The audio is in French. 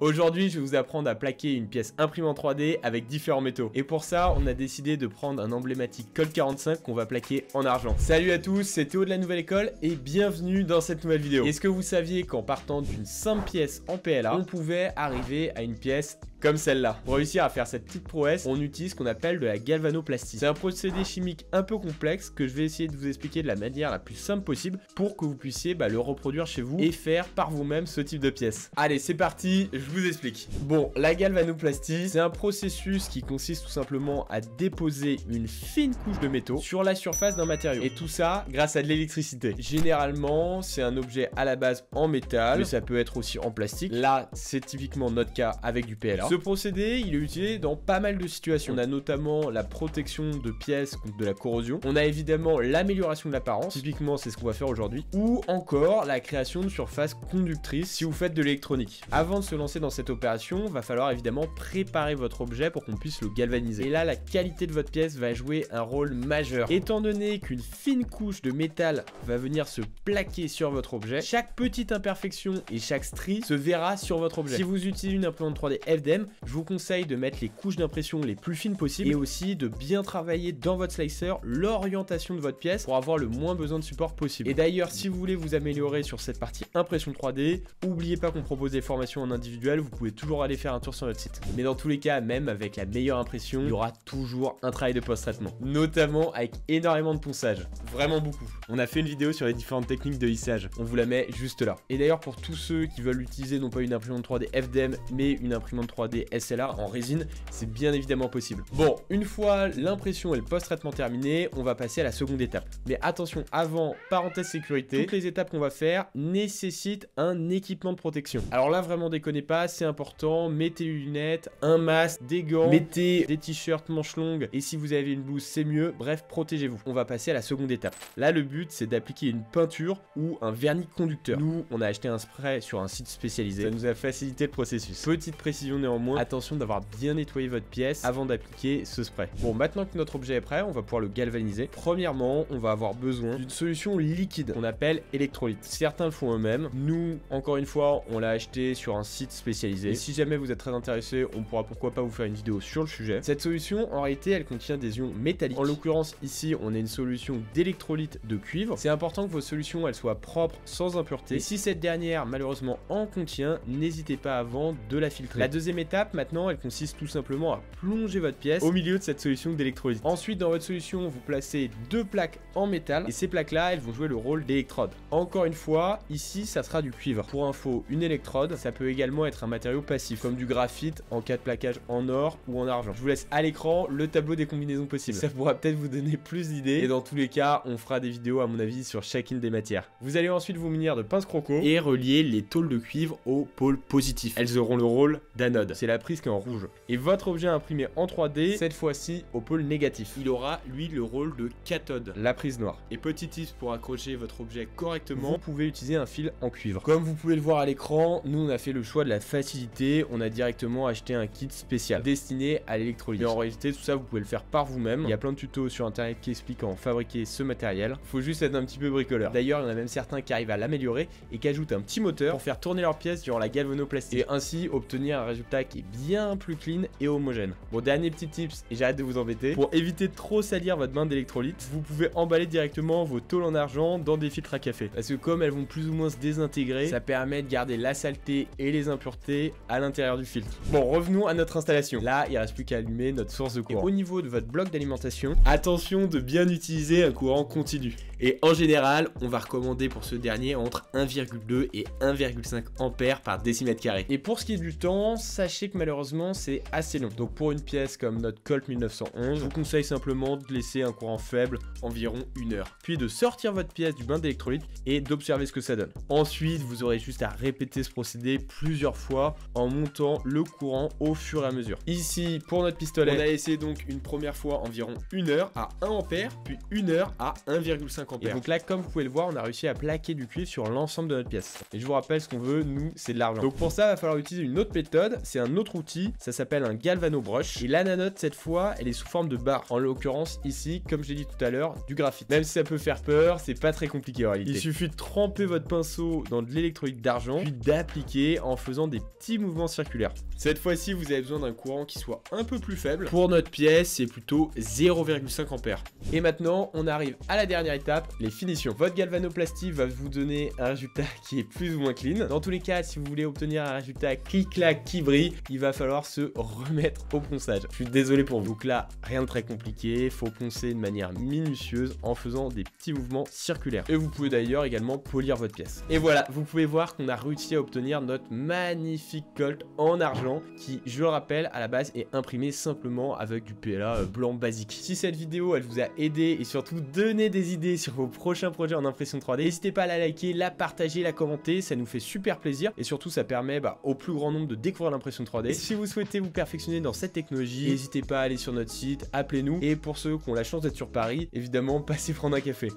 Aujourd'hui, je vais vous apprendre à plaquer une pièce imprimée en 3D avec différents métaux. Et pour ça, on a décidé de prendre un emblématique Colt 45 qu'on va plaquer en argent. Salut à tous, c'est Théo de la Nouvelle École et bienvenue dans cette nouvelle vidéo. Est-ce que vous saviez qu'en partant d'une simple pièce en PLA, on pouvait arriver à une pièce comme celle-là? Pour réussir à faire cette petite prouesse, on utilise ce qu'on appelle de la galvanoplastie. C'est un procédé chimique un peu complexe que je vais essayer de vous expliquer de la manière la plus simple possible pour que vous puissiez le reproduire chez vous et faire par vous-même ce type de pièce. Allez, c'est parti, je vous explique. Bon, la galvanoplastie, c'est un processus qui consiste tout simplement à déposer une fine couche de métaux sur la surface d'un matériau. Et tout ça grâce à de l'électricité. Généralement, c'est un objet à la base en métal, mais ça peut être aussi en plastique. Là, c'est typiquement notre cas avec du PLA. Ce procédé, il est utilisé dans pas mal de situations. On a notamment la protection de pièces contre de la corrosion. On a évidemment l'amélioration de l'apparence. Typiquement, c'est ce qu'on va faire aujourd'hui. Ou encore la création de surfaces conductrices si vous faites de l'électronique. Avant de se lancer dans cette opération, va falloir évidemment préparer votre objet pour qu'on puisse le galvaniser. Et là, la qualité de votre pièce va jouer un rôle majeur. Étant donné qu'une fine couche de métal va venir se plaquer sur votre objet, chaque petite imperfection et chaque strie se verra sur votre objet. Si vous utilisez une imprimante 3D FDM, je vous conseille de mettre les couches d'impression les plus fines possibles et aussi de bien travailler dans votre slicer l'orientation de votre pièce pour avoir le moins besoin de support possible. Et d'ailleurs, si vous voulez vous améliorer sur cette partie impression 3D, n'oubliez pas qu'on propose des formations en individuel, vous pouvez toujours aller faire un tour sur notre site. Mais dans tous les cas, même avec la meilleure impression, il y aura toujours un travail de post-traitement, notamment avec énormément de ponçage, vraiment beaucoup. On a fait une vidéo sur les différentes techniques de lissage, on vous la met juste là. Et d'ailleurs, pour tous ceux qui veulent utiliser non pas une imprimante 3D FDM, mais une imprimante 3D SLA en résine, c'est bien évidemment possible. Bon, une fois l'impression et le post-traitement terminé, on va passer à la seconde étape. Mais attention, avant, parenthèse sécurité, toutes les étapes qu'on va faire nécessitent un équipement de protection. Alors là, vraiment déconnez pas, c'est important, mettez les lunettes, un masque, des gants, mettez des t-shirts manches longues et si vous avez une blouse, c'est mieux. Bref, protégez-vous. On va passer à la seconde étape. Là, le but, c'est d'appliquer une peinture ou un vernis conducteur. Nous, on a acheté un spray sur un site spécialisé. Ça nous a facilité le processus. Petite précision néanmoins, attention d'avoir bien nettoyé votre pièce avant d'appliquer ce spray. Bon, maintenant que notre objet est prêt, on va pouvoir le galvaniser. Premièrement, on va avoir besoin d'une solution liquide qu'on appelle électrolyte. Certains le font eux-mêmes. Nous, encore une fois, on l'a acheté sur un site spécialisé. Et si jamais vous êtes très intéressé, on pourra pourquoi pas vous faire une vidéo sur le sujet. Cette solution, en réalité, elle contient des ions métalliques. En l'occurrence, ici, on a une solution d'électrolyte de cuivre. C'est important que vos solutions, elles soient propres, sans impuretés. Et si cette dernière, malheureusement, en contient, n'hésitez pas avant de la filtrer. La deuxième étape, maintenant, elle consiste tout simplement à plonger votre pièce au milieu de cette solution d'électrolyte. Ensuite, dans votre solution, vous placez deux plaques en métal et ces plaques-là, elles vont jouer le rôle d'électrode. Encore une fois, ici, ça sera du cuivre. Pour info, une électrode, ça peut également être un matériau passif, comme du graphite en cas de plaquage en or ou en argent. Je vous laisse à l'écran le tableau des combinaisons possibles. Ça pourra peut-être vous donner plus d'idées et dans tous les cas, on fera des vidéos à mon avis sur chacune des matières. Vous allez ensuite vous munir de pince croco et relier les tôles de cuivre au pôle positif. Elles auront le rôle d'anode. C'est la prise qui est en rouge. Et votre objet imprimé en 3D, cette fois-ci au pôle négatif. Il aura, lui, le rôle de cathode, la prise noire. Et petit tips pour accrocher votre objet correctement, vous pouvez utiliser un fil en cuivre. Comme vous pouvez le voir à l'écran, nous on a fait le choix de la facilité, on a directement acheté un kit spécial destiné à l'électrolyte. Et en réalité, tout ça, vous pouvez le faire par vous-même. Il y a plein de tutos sur internet qui expliquent comment fabriquer ce matériel. Faut juste être un petit peu bricoleur. D'ailleurs, il y en a même certains qui arrivent à l'améliorer et qui ajoutent un petit moteur pour faire tourner leur pièce durant la galvanoplastie. Et ainsi obtenir un résultat qui est bien plus clean et homogène. Bon, dernier petit tips, et j'arrête de vous embêter. Pour éviter de trop salir votre bain d'électrolyte, vous pouvez emballer directement vos tôles en argent dans des filtres à café. Parce que comme elles vont plus ou moins se désintégrer, ça permet de garder la saleté et les impuretés à l'intérieur du filtre. Bon, revenons à notre installation. Là, il ne reste plus qu'à allumer notre source de courant. Et au niveau de votre bloc d'alimentation, attention de bien utiliser un courant continu. Et en général, on va recommander pour ce dernier entre 1,2 et 1,5 ampères par décimètre carré. Et pour ce qui est du temps, sachez que malheureusement, c'est assez long. Donc pour une pièce comme notre Colt 1911, je vous conseille simplement de laisser un courant faible, environ 1 heure. Puis de sortir votre pièce du bain d'électrolyte et d'observer ce que ça donne. Ensuite, vous aurez juste à répéter ce procédé plusieurs fois en montant le courant au fur et à mesure. Ici, pour notre pistolet, on a essayé donc une première fois environ 1 heure à 1 ampère, puis 1 heure à 1,5 Et donc là, comme vous pouvez le voir, on a réussi à plaquer du cuivre sur l'ensemble de notre pièce. Et je vous rappelle, ce qu'on veut, nous, c'est de l'argent. Donc pour ça, il va falloir utiliser une autre méthode. C'est un autre outil. Ça s'appelle un galvano brush. Et la nanote, cette fois, elle est sous forme de barre. En l'occurrence, ici, comme je l'ai dit tout à l'heure, du graphite. Même si ça peut faire peur, c'est pas très compliqué en réalité. Il suffit de tremper votre pinceau dans de l'électrolyte d'argent, puis d'appliquer en faisant des petits mouvements circulaires. Cette fois-ci, vous avez besoin d'un courant qui soit un peu plus faible. Pour notre pièce, c'est plutôt 0,5 ampères. Et maintenant, on arrive à la dernière étape, les finitions. Votre galvanoplastie va vous donner un résultat qui est plus ou moins clean. Dans tous les cas, si vous voulez obtenir un résultat clic-clac qui brille, il va falloir se remettre au ponçage. Je suis désolé pour vous. Donc là, rien de très compliqué. Il faut poncer de manière minutieuse en faisant des petits mouvements circulaires. Et vous pouvez d'ailleurs également polir votre pièce. Et voilà, vous pouvez voir qu'on a réussi à obtenir notre magnifique Colt en argent qui, je le rappelle, à la base est imprimé simplement avec du PLA blanc basique. Si cette vidéo elle vous a aidé et surtout donné des idées sur vos prochains projets en impression 3D, n'hésitez pas à la liker, la partager, la commenter, ça nous fait super plaisir et surtout ça permet au plus grand nombre de découvrir l'impression 3D. Et si vous souhaitez vous perfectionner dans cette technologie, n'hésitez pas à aller sur notre site, appelez-nous et pour ceux qui ont la chance d'être sur Paris, évidemment passez prendre un café.